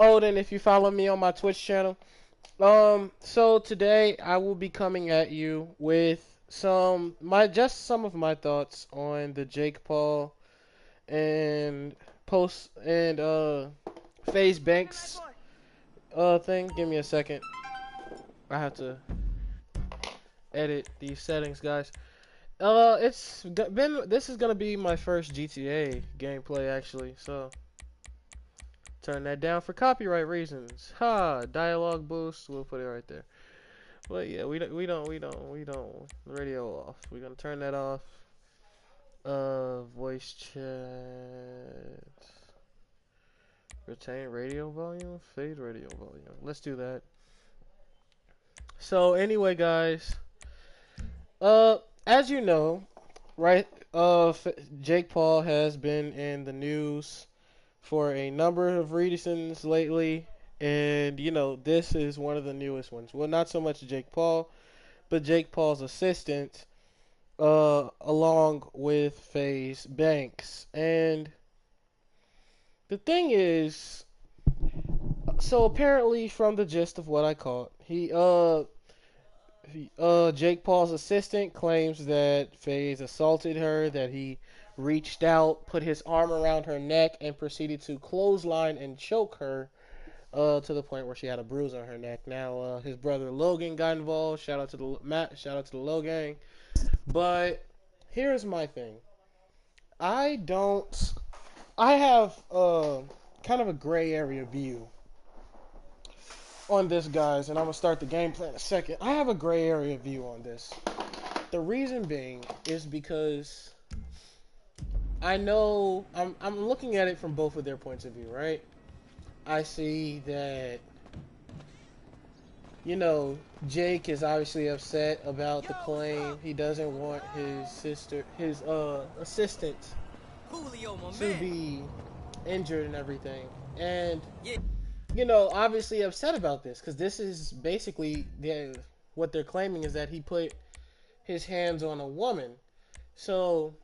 Odin if you follow me on my Twitch channel. So today I will be coming at you with some of my thoughts on the Jake Paul and post and FaZe Banks thing. Give me a second. I have to edit these settings, guys. This is gonna be my first GTA gameplay actually, so turn that down for copyright reasons. Ha! Dialogue boost. We'll put it right there. But yeah, we don't. Radio off. We're gonna turn that off. Voice chat. Retain radio volume. Fade radio volume. Let's do that. So anyway, guys. As you know, right? Jake Paul has been in the news for a number of reasons lately. And, this is one of the newest ones. Well, not so much Jake Paul, but Jake Paul's assistant, along with FaZe Banks. And the thing is, so apparently from the gist of what I caught, Jake Paul's assistant claims that FaZe assaulted her, that he reached out, put his arm around her neck, and proceeded to clothesline and choke her to the point where she had a bruise on her neck. Now, his brother Logan got involved. Shout out to the Matt. Shout out to the Low Gang. But here's my thing. I have kind of a gray area view on this, guys, and I'm gonna start the gameplay in a second. I have a gray area view on this. The reason being is because I know I'm looking at it from both of their points of view, right? I see that, Jake is obviously upset about the claim. He doesn't want his assistant to be injured and everything. And, obviously upset about this because this is basically what they're claiming is that he put his hands on a woman. So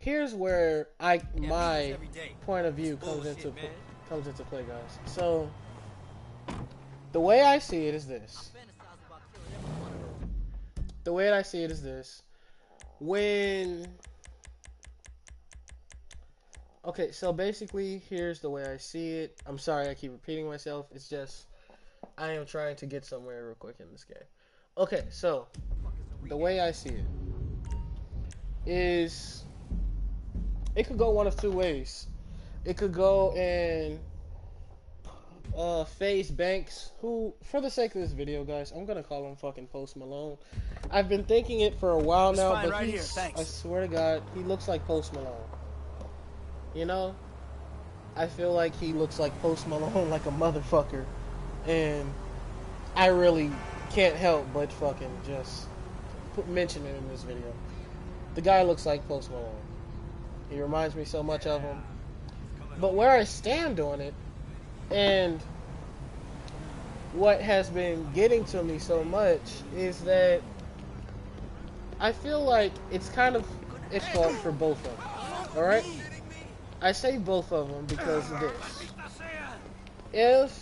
here's where my point of view comes into play, guys. So the way I see it is this. Okay, so basically, here's the way I see it. I'm sorry I keep repeating myself. It's just, I am trying to get somewhere real quick in this game. Okay, so, the way I see it is, it could go one of two ways. It could go in FaZe Banks, who, for the sake of this video, guys, I'm gonna call him fucking Post Malone. I've been thinking it for a while now, but right I swear to God, he looks like Post Malone. I feel like he looks like Post Malone like a motherfucker, and I really can't help but fucking just mention it in this video. The guy looks like Post Malone. He reminds me so much of him. But where I stand on it, and what has been getting to me so much, is that I feel like it's fault for both of them. Alright? I say both of them because of this. If,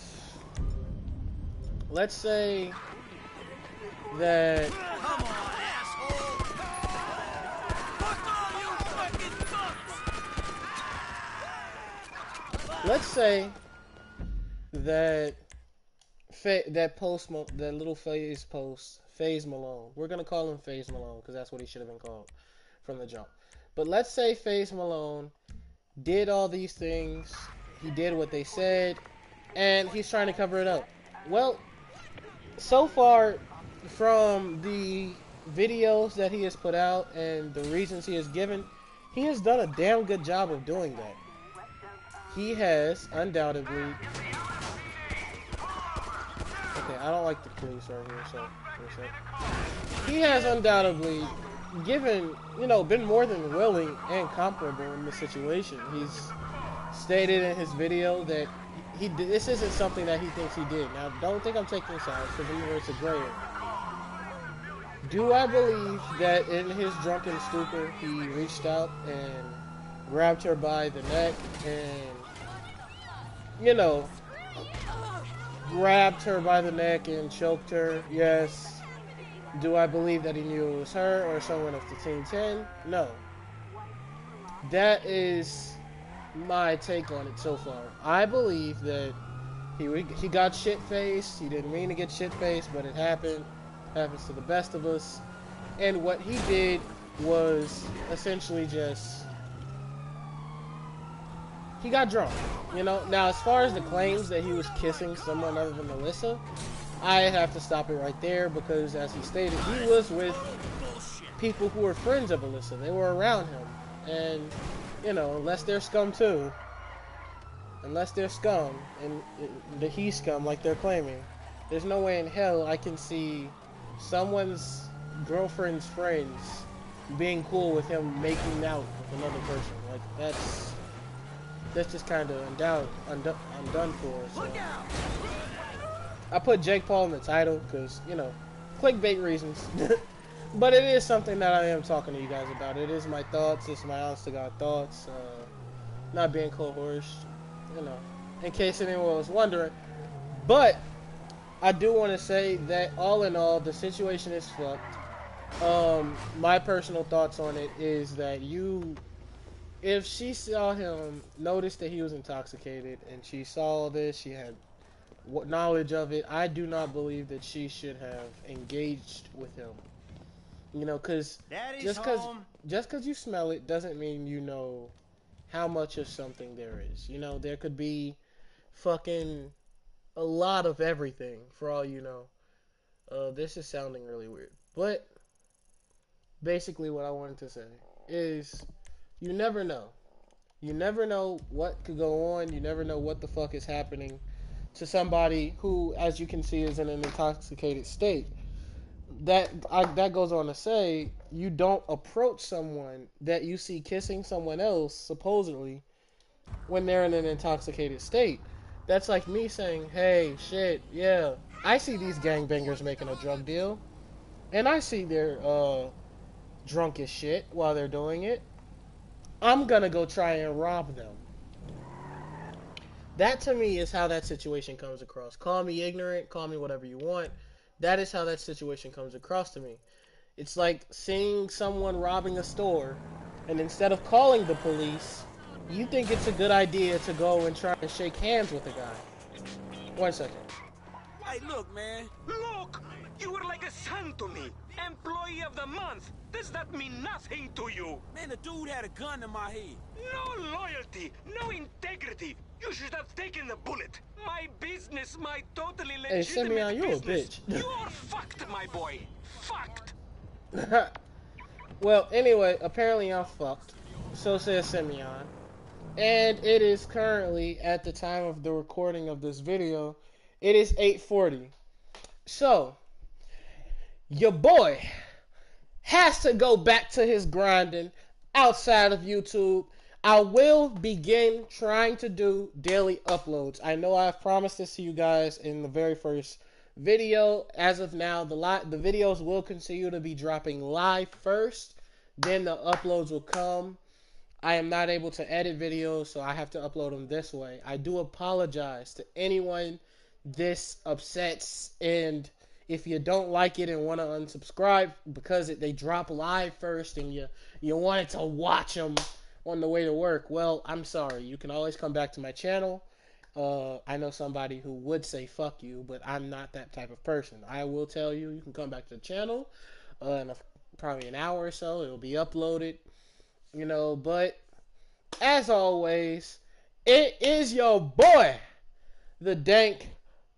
let's say that that little FaZe Malone. We're gonna call him FaZe Malone because that's what he should have been called from the jump. But let's say FaZe Malone did all these things. He did what they said, and he's trying to cover it up. Well, so far from the videos that he has put out and the reasons he has given, he has done a damn good job of doing that. He has undoubtedly... Okay, I don't like the police right here, so... He has undoubtedly been more than willing and comparable in this situation. He's stated in his video that this isn't something that he thinks he did. Now, don't think I'm taking sides, because remember, it's a gray area. Do I believe that in his drunken stupor, he reached out and grabbed her by the neck and, grabbed her by the neck and choked her. Yes. Do I believe that he knew it was her or someone of the Team 10? No. That is my take on it so far. I believe that he got shit faced. He didn't mean to get shit faced, but it happened. Happens to the best of us. And what he did was essentially just he got drunk. You know. Now, as far as the claims that he was kissing someone other than Melissa, I have to stop it right there because, as he stated, he was with people who were friends of Melissa. They were around him, and you know, unless they're scum too. Unless they're scum, and the he scum like they're claiming, there's no way in hell I can see someone's girlfriend's friends being cool with him making out with another person. Like, that's just kind of undone for. So. I put Jake Paul in the title because, you know, clickbait reasons. But it is something that I am talking to you guys about. It is my thoughts. It's my honest to God thoughts. Not being coerced. You know, in case anyone was wondering. But I do want to say that all in all, the situation is fucked. My personal thoughts on it is that if she saw him, noticed that he was intoxicated, and she saw this, she had knowledge of it, I do not believe that she should have engaged with him. You know, because just because you smell it doesn't mean you know how much of something there is. You know, there could be fucking a lot of everything for all you know. This is sounding really weird. But basically what I wanted to say is you never know. You never know what could go on. You never know what the fuck is happening to somebody who, as you can see, is in an intoxicated state. That goes on to say you don't approach someone that you see kissing someone else supposedly when they're in an intoxicated state. That's like me saying, hey, shit, yeah, I see these gangbangers making a drug deal, and I see they're drunk as shit while they're doing it. I'm gonna go try and rob them. That to me is how that situation comes across. Call me ignorant, call me whatever you want. That is how that situation comes across to me. It's like seeing someone robbing a store, and instead of calling the police, you think it's a good idea to go and try and shake hands with a guy. 1 second. Hey, look, man. Look! You were like a son to me. Employee of the month. Does that mean nothing to you? Man, the dude had a gun to my head. No loyalty, no integrity. You should have taken the bullet. My business, my totally legitimate Hey, Simeon, you a business. bitch. You're fucked, my boy. Fucked. Well, anyway, apparently I'm fucked. So says Simeon. And it is currently, at the time of the recording of this video, it is 8:40. So, your boy has to go back to his grinding outside of YouTube. I will begin trying to do daily uploads. I know I've promised this to you guys in the very first video. As of now, the videos will continue to be dropping live first. Then the uploads will come. I am not able to edit videos, so I have to upload them this way. I do apologize to anyone this upsets, and if you don't like it and want to unsubscribe because they drop live first and you wanted to watch them on the way to work, well, I'm sorry. You can always come back to my channel. I know somebody who would say fuck you, but I'm not that type of person. I will tell you, you can come back to the channel in probably an hour or so. It'll be uploaded, you know, but as always, it is your boy, the Dank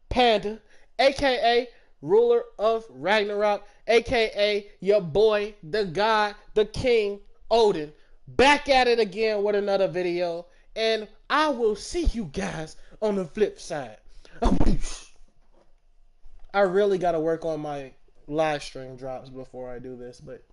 Panda, aka Ruler of Ragnarok, aka your boy, the God, the King, Odin, back at it again with another video, and I will see you guys on the flip side. I really gotta work on my live stream drops before I do this, but